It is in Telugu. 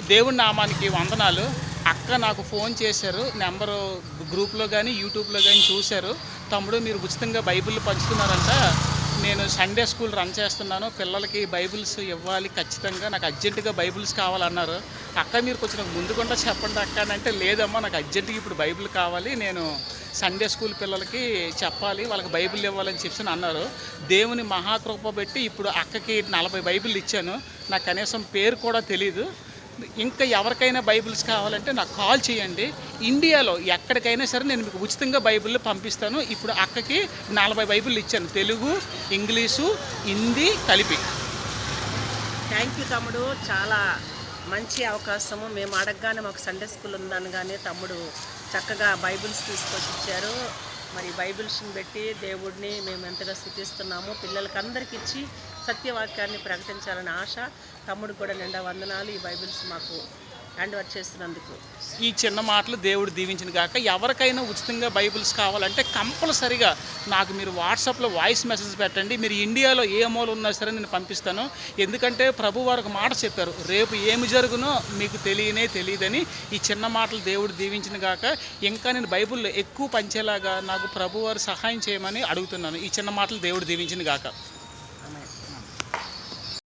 దేవుడి నామానికి వందనాలు. అక్క నాకు ఫోన్ చేశారు. నెంబరు గ్రూప్‌లో గానీ, యూట్యూబ్‌లో గానీ చూశారు. తమ్ముడు మీరు ఉచితంగా బైబిల్ పంచుతున్నారంట. నేను సండే స్కూల్ రన్ చేస్తున్నాను. పిల్లలకి బైబిల్స్ ఇవ్వాలి ఖచ్చితంగా. నాకు అర్జెంట్‌గా బైబిల్స్ కావాలన్నారు. అక్క మీరు కొంచెం నాకు ముందుగుండా చెప్పండి అక్క అంటే, లేదమ్మా నాకు అర్జెంట్‌గా ఇప్పుడు బైబిల్ కావాలి. నేను సండే స్కూల్ పిల్లలకి చెప్పాలి. వాళ్ళకి బైబిల్ ఇవ్వాలని చెప్పేసి అన్నారు. దేవుని మహాకృప పెట్టి ఇప్పుడు అక్కకి 40 బైబిల్ ఇచ్చాను. నాకు కనీసం పేరు కూడా తెలీదు. ఇంకా ఎవరికైనా బైబిల్స్ కావాలంటే నాకు కాల్ చేయండి. ఇండియాలో ఎక్కడికైనా సరే నేను మీకు ఉచితంగా బైబిల్ పంపిస్తాను. ఇప్పుడు అక్కకి 40 బైబిల్ ఇచ్చాను. తెలుగు, ఇంగ్లీషు, హిందీ కలిపి. థ్యాంక్ యూ తమ్ముడు. చాలా మంచి అవకాశము. మేము అడగగానే మాకు సండే స్కూల్ ఉందనగానే తమ్ముడు చక్కగా బైబిల్స్ తీసుకొచ్చి ఇచ్చారు. మరి బైబిల్స్ని పెట్టి దేవుడిని మేము ఎంతగా స్తుతిస్తున్నాము. పిల్లలకి అందరికీ ఇచ్చి సత్యవాక్యాన్ని ప్రకటించాలని ఆశ. తమ్ముడు కూడా నిండా వందనాలు ఈ బైబిల్స్ మాకు హ్యాండ్ ఓవర్ చేస్తున్నందుకు. ఈ చిన్న మాటలు దేవుడు దీవించిన గాక. ఎవరికైనా ఉచితంగా బైబిల్స్ కావాలంటే కంపల్సరిగా నాకు మీరు వాట్సాప్లో వాయిస్ మెసేజ్ పెట్టండి. మీరు ఇండియాలో ఏ మూల ఉన్నా సరే నేను పంపిస్తాను. ఎందుకంటే ప్రభు వారు ఒక మాట చెప్పారు, రేపు ఏమి జరుగునో మీకు తెలియదని. ఈ చిన్న మాటలు దేవుడు దీవించిన గాక. ఇంకా నేను బైబిల్లో ఎక్కువ పంచేలాగా నాకు ప్రభు వారు సహాయం చేయమని అడుగుతున్నాను. ఈ చిన్న మాటలు దేవుడు దీవించిన గాక.